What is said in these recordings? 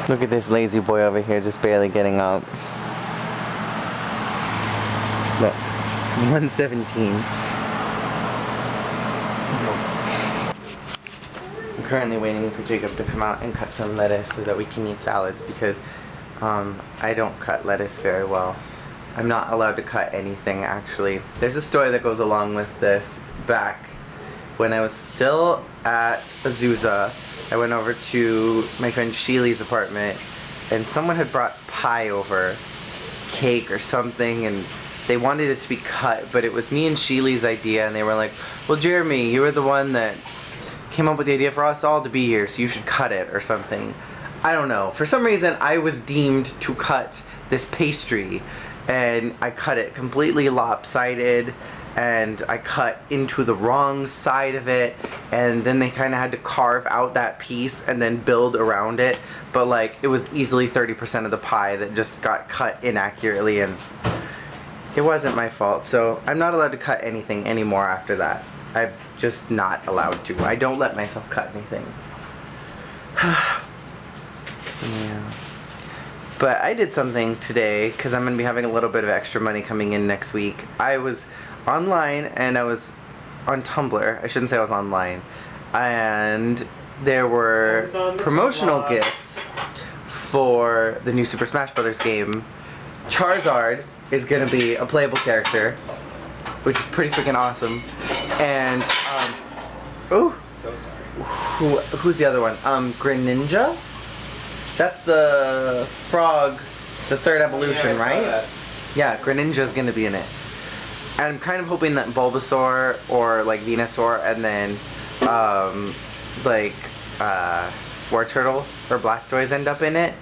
Look at this lazy boy over here just barely getting up. Look, 1:17. I'm currently waiting for Jacob to come out and cut some lettuce so that we can eat salads because I don't cut lettuce very well. I'm not allowed to cut anything actually. There's a story that goes along with this. Back when I was still at Azusa, I went over to my friend Sheely's apartment and someone had brought pie over, cake or something, and they wanted it to be cut, but it was me and Sheely's idea, and they were like, well, Jeremy, you were the one that came up with the idea for us all to be here, so you should cut it or something. I don't know. For some reason, I was deemed to cut this pastry, and I cut it completely lopsided, and I cut into the wrong side of it, and then they kind of had to carve out that piece and then build around it, but like it was easily 30% of the pie that just got cut inaccurately, and it wasn't my fault. So I'm not allowed to cut anything anymore after that. I'm just not allowed to. I don't let myself cut anything. Yeah. But I did something today because I'm going to be having a little bit of extra money coming in next week. I was online and I was on Tumblr. I shouldn't say I was online. And there were promotional gifts for the new Super Smash Bros. Game. Charizard is going to be a playable character, which is pretty freaking awesome. And, oh, so sorry. Who's the other one? Greninja? That's the frog, the third evolution, right? Yeah, Greninja's gonna be in it. And I'm kind of hoping that Bulbasaur or like Venusaur and then Wartortle or Blastoise end up in it.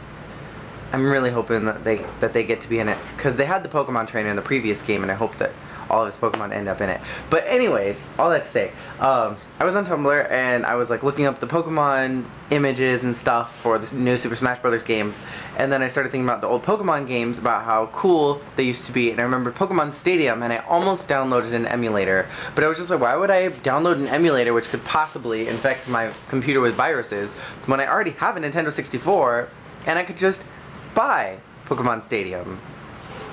I'm really hoping that they get to be in it because they had the Pokemon trainer in the previous game, and I hope that all of his Pokemon end up in it. But anyways, all that to say, I was on Tumblr and I was like looking up the Pokemon images and stuff for this new Super Smash Bros. Game, and then I started thinking about the old Pokemon games, about how cool they used to be, and I remembered Pokemon Stadium, and I almost downloaded an emulator, but I was just like, why would I download an emulator which could possibly infect my computer with viruses when I already have a Nintendo 64 and I could just buy Pokemon Stadium?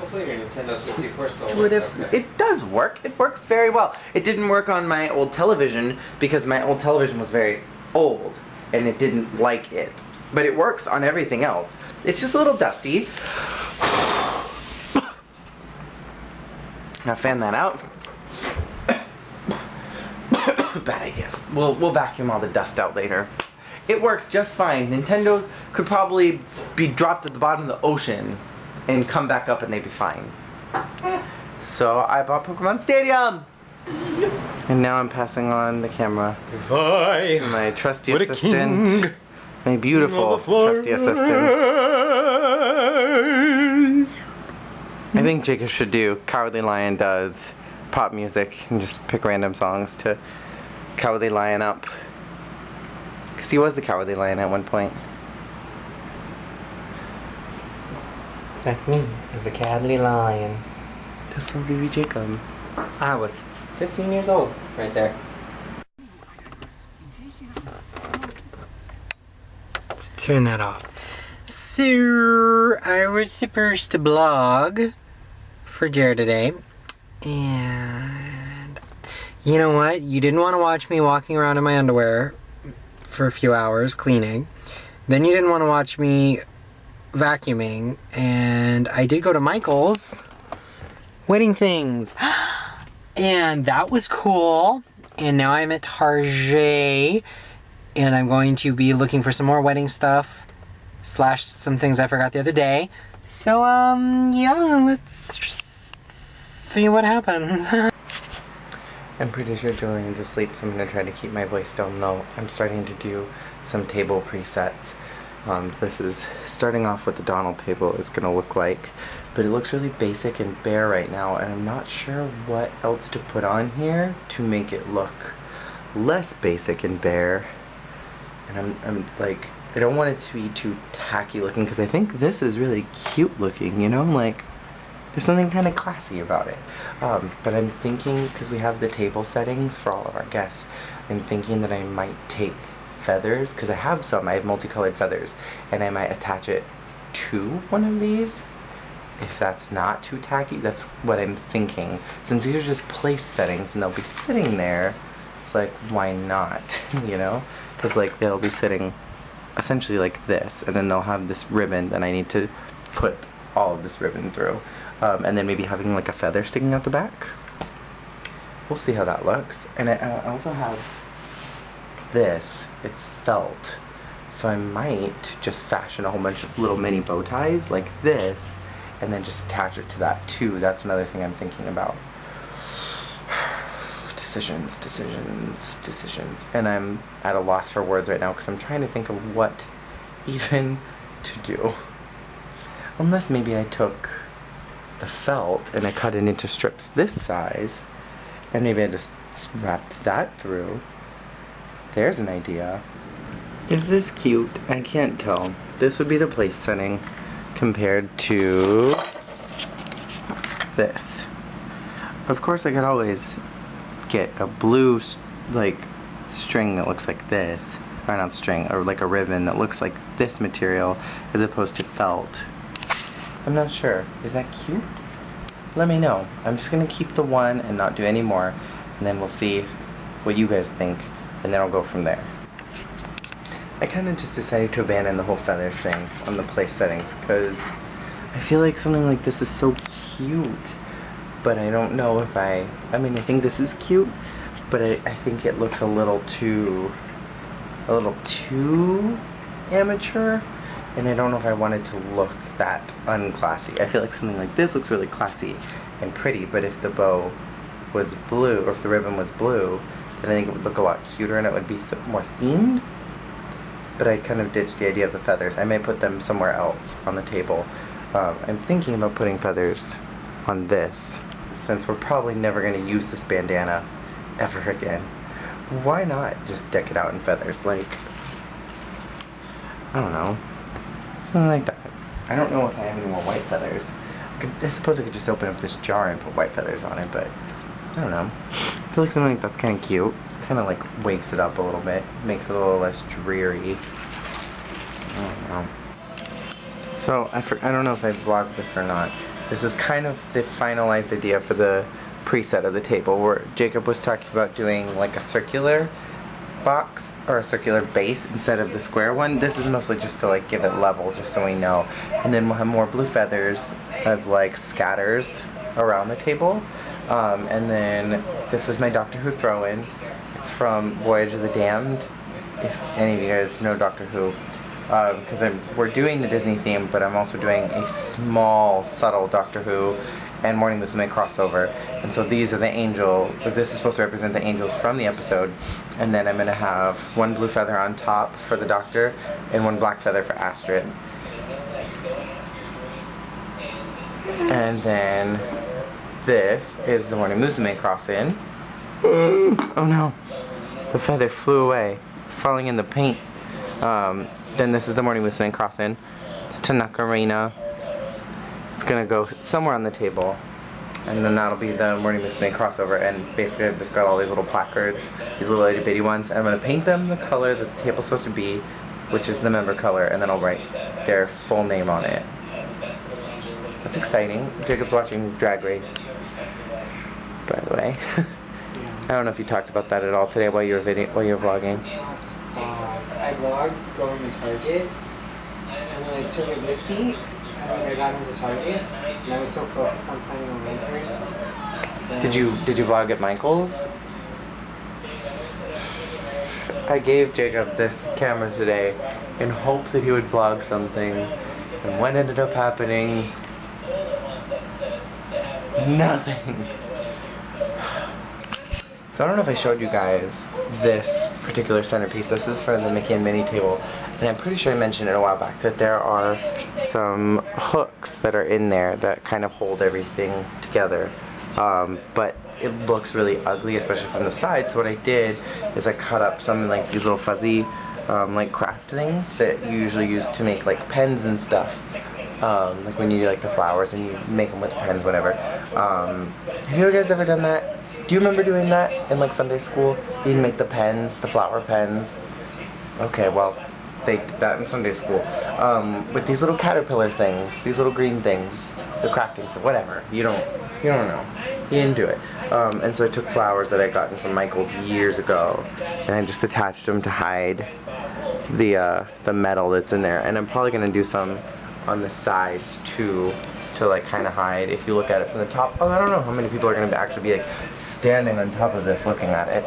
Hopefully your Nintendo 64 still works. Okay. It does work. It works very well. It didn't work on my old television because my old television was very old and it didn't like it. But it works on everything else. It's just a little dusty. Now fan that out. Bad ideas. We'll vacuum all the dust out later. It works just fine. Nintendo's could probably be dropped at the bottom of the ocean and come back up and they'd be fine. So I bought Pokemon Stadium! And now I'm passing on the camera Goodbye. to my trusty assistant. My beautiful trusty assistant. I think Jacob should do Cowardly Lion does pop music and just pick random songs to Cowardly Lion up. Because he was the Cowardly Lion at one point. That's me, as the Cowardly Lion. That's little baby Jacob. I was 15 years old, right there. Let's turn that off. So, I was supposed to blog for Jared today, and you know what? You didn't want to watch me walking around in my underwear for a few hours cleaning. Then you didn't want to watch me vacuuming, and I did go to Michael's wedding things, and that was cool. And now I'm at Target, and I'm going to be looking for some more wedding stuff / some things I forgot the other day. So yeah, let's just see what happens. I'm pretty sure Julian's asleep, so I'm gonna try to keep my voice down low. I'm starting to do some table presets. This is starting off what the Donald table is going to look like, but it looks really basic and bare right now, and I'm not sure what else to put on here to make it look less basic and bare. And I'm like, I don't want it to be too tacky looking because I think this is really cute looking, you know, like there's something kind of classy about it. But I'm thinking, because we have the table settings for all of our guests, I'm thinking that I might take feathers, because I have some, I have multicolored feathers, and I might attach it to one of these. If that's not too tacky, that's what I'm thinking. Since these are just place settings and they'll be sitting there, it's like, why not, you know? Because like they'll be sitting essentially like this, and then they'll have this ribbon that I need to put all of this ribbon through. And then maybe having like a feather sticking out the back. We'll see how that looks. And I also have this, it's felt. So I might just fashion a whole bunch of little mini bow ties like this, and then just attach it to that too. That's another thing I'm thinking about. Decisions, decisions, decisions. And I'm at a loss for words right now because I'm trying to think of what even to do. Unless maybe I took the felt and I cut it into strips this size, and maybe I just wrapped that through. There's an idea. Is this cute? I can't tell. This would be the place setting compared to this. Of course I could always get a blue like string that looks like this, or not string, or like a ribbon that looks like this material as opposed to felt. I'm not sure. Is that cute? Let me know. I'm just gonna keep the one and not do any more, and then we'll see what you guys think, and then I'll go from there. I kind of just decided to abandon the whole feathers thing on the place settings because I feel like something like this is so cute, but I don't know if I mean, I think this is cute, but I think it looks a little too amateur, and I don't know if I wanted to look that unclassy. I feel like something like this looks really classy and pretty, but if the bow was blue, or if the ribbon was blue, then I think it would look a lot cuter and it would be more themed. But I kind of ditched the idea of the feathers. I may put them somewhere else on the table. I'm thinking about putting feathers on this, since we're probably never going to use this bandana ever again. Why not just deck it out in feathers? Like, I don't know, something like that. I don't know if I have any more white feathers. I suppose I could just open up this jar and put white feathers on it, but I don't know. I feel like something like that's kind of cute. Kind of like wakes it up a little bit, makes it a little less dreary. I don't know. So I don't know if I vlogged this or not. This is kind of the finalized idea for the preset of the table, where Jacob was talking about doing like a circular box or a circular base instead of the square one. This is mostly just to like give it level, just so we know. And then we'll have more blue feathers as like scatters around the table. And then this is my Doctor Who throw-in. It's from Voyage of the Damned, if any of you guys know Doctor Who. Because we're doing the Disney theme, but I'm also doing a small, subtle Doctor Who and Morning Musume crossover. And so these are the this is supposed to represent the angels from the episode. And then I'm going to have one blue feather on top for the Doctor and one black feather for Astrid. And then this is the Morning Musume cross-in. Oh no, the feather flew away. It's falling in the paint. Then this is the Morning Musume cross-in. It's Tanaka Reina. It's gonna go somewhere on the table, and then that'll be the Morning Musume crossover. And basically I've just got all these little placards, these little itty bitty ones, and I'm gonna paint them the color that the table's supposed to be, which is the member color, and then I'll write their full name on it. That's exciting. Jacob's watching Drag Race, by the way. I don't know if you talked about that at all today while you were vlogging. I vlogged going to Target, and then I took it with me, and then I got into Target, and I was so focused on finding a lantern. Did you vlog at Michael's? I gave Jacob this camera today in hopes that he would vlog something, and what ended up happening? Nothing. So I don't know if I showed you guys this particular centerpiece. This is for the Mickey and Minnie table, and I'm pretty sure I mentioned it a while back that there are some hooks that are in there that kind of hold everything together, but it looks really ugly, especially from the side. So what I did is I cut up some like these little fuzzy like craft things that you usually use to make like pens and stuff, like when you do like the flowers and you make them with the pens, whatever. Have you guys ever done that? Do you remember doing that in like Sunday school? You'd make the pens, the flower pens. Okay, well, they did that in Sunday school. With these little caterpillar things, these little green things, the crafting stuff, whatever. You don't know. You didn't do it. And so I took flowers that I'd gotten from Michael's years ago, and I just attached them to hide the metal that's in there. And I'm probably gonna do some on the sides too, to like kind of hide. If you look at it from the top, I don't know how many people are gonna actually be like standing on top of this looking at it.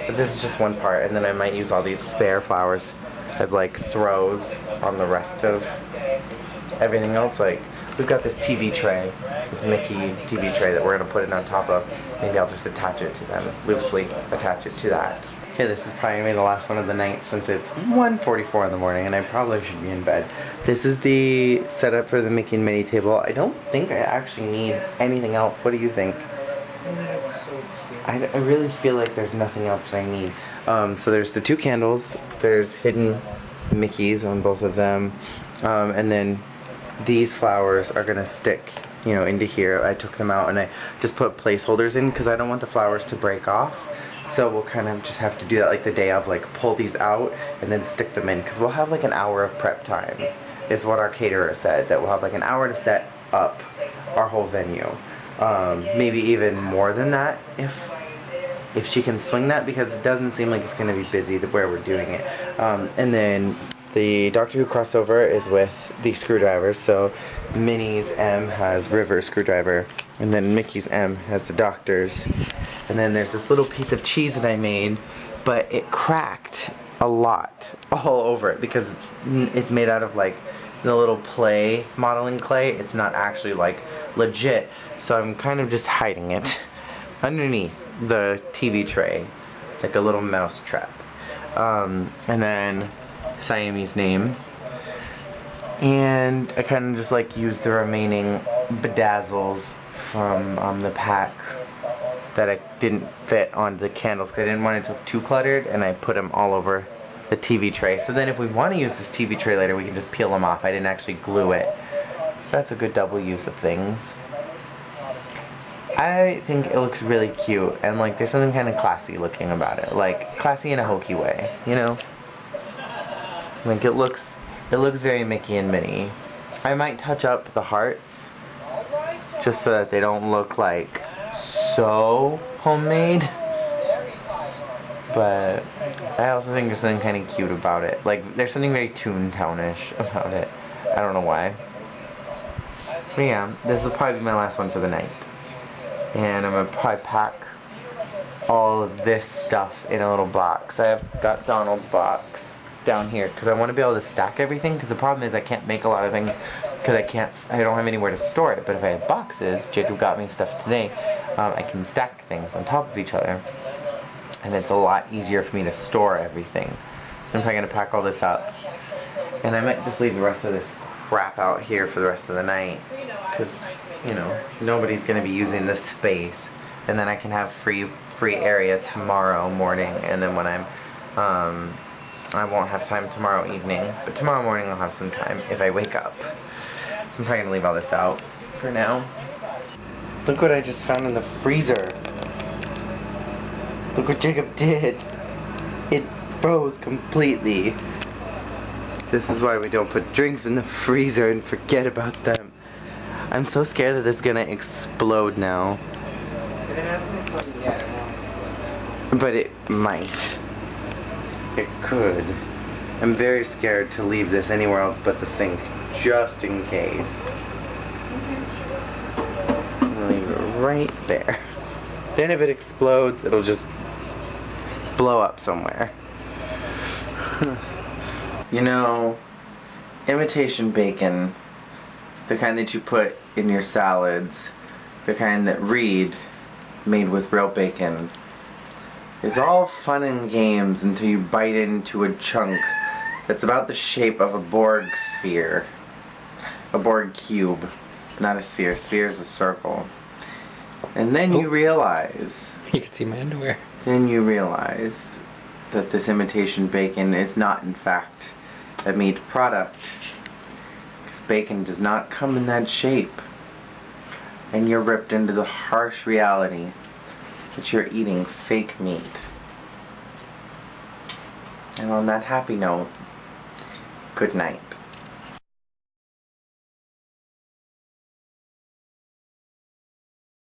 But this is just one part, and then I might use all these spare flowers as like throws on the rest of everything else. Like we've got this TV tray, this Mickey TV tray that we're gonna put it on top of. Maybe I'll just attach it to them, loosely attach it to that. Okay, this is probably gonna be the last one of the night since it's 1:44 in the morning and I probably should be in bed. This is the setup for the Mickey and Minnie table. I don't think I actually need anything else. What do you think? I really feel like there's nothing else that I need. So there's the 2 candles, there's hidden Mickeys on both of them, and then these flowers are gonna stick, you know, into here. I took them out and I just put placeholders in because I don't want the flowers to break off. So we'll kind of just have to do that like the day of, like pull these out and then stick them in, because we'll have like an hour of prep time, is what our caterer said, that we'll have like an hour to set up our whole venue. Maybe even more than that if she can swing that, because it doesn't seem like it's going to be busy where we're doing it. And then the Doctor Who crossover is with the screwdrivers, so Minnie's M has River screwdriver, and then Mickey's M has the Doctor's. And then there's this little piece of cheese that I made, but it cracked a lot all over it because it's made out of like the little play modeling clay. It's not actually like legit, so I'm kind of just hiding it underneath the TV tray, like a little mouse trap. And then Siamese name, and I kind of just like used the remaining bedazzles from the pack that I didn't fit onto the candles because I didn't want it to look too cluttered, and I put them all over the TV tray. So then if we want to use this TV tray later, we can just peel them off. I didn't actually glue it, so that's a good double use of things. I think it looks really cute, and like there's something kind of classy looking about it, like classy in a hokey way, you know? Like it looks very Mickey and Minnie. I might touch up the hearts just so that they don't look like so homemade, but I also think there's something kind of cute about it. Like there's something very Toontown-ish about it. I don't know why. But yeah, this will probably be my last one for the night. And I'm gonna probably pack all of this stuff in a little box. I have got Donald's box down here because I want to be able to stack everything, because the problem is I can't make a lot of things because I don't have anywhere to store it. But if I have boxes, Jacob got me stuff today, I can stack things on top of each other, and it's a lot easier for me to store everything. So I'm probably gonna pack all this up, and I might just leave the rest of this crap out here for the rest of the night, because you know, nobody's gonna be using this space, and then I can have free area tomorrow morning, and then when I won't have time tomorrow evening, but tomorrow morning I'll have some time if I wake up. So I'm probably gonna leave all this out for now. Look what I just found in the freezer. Look what Jacob did. It froze completely. This is why we don't put drinks in the freezer and forget about them. I'm so scared that this is gonna explode now. It hasn't exploded yet. It won't explode. But it might. It could. I'm very scared to leave this anywhere else but the sink, just in case. I'm gonna leave it right there. Then if it explodes, it'll just blow up somewhere. You know, imitation bacon, the kind that you put in your salads, the kind that Reed made with real bacon, is all fun and games until you bite into a chunk that's about the shape of a Borg sphere. A Borg cube. Not a sphere. A sphere is a circle. And then you realize... You can see my underwear. Then you realize that this imitation bacon is not, in fact, a meat product. Because bacon does not come in that shape. And you're ripped into the harsh reality that you're eating fake meat. And on that happy note, good night.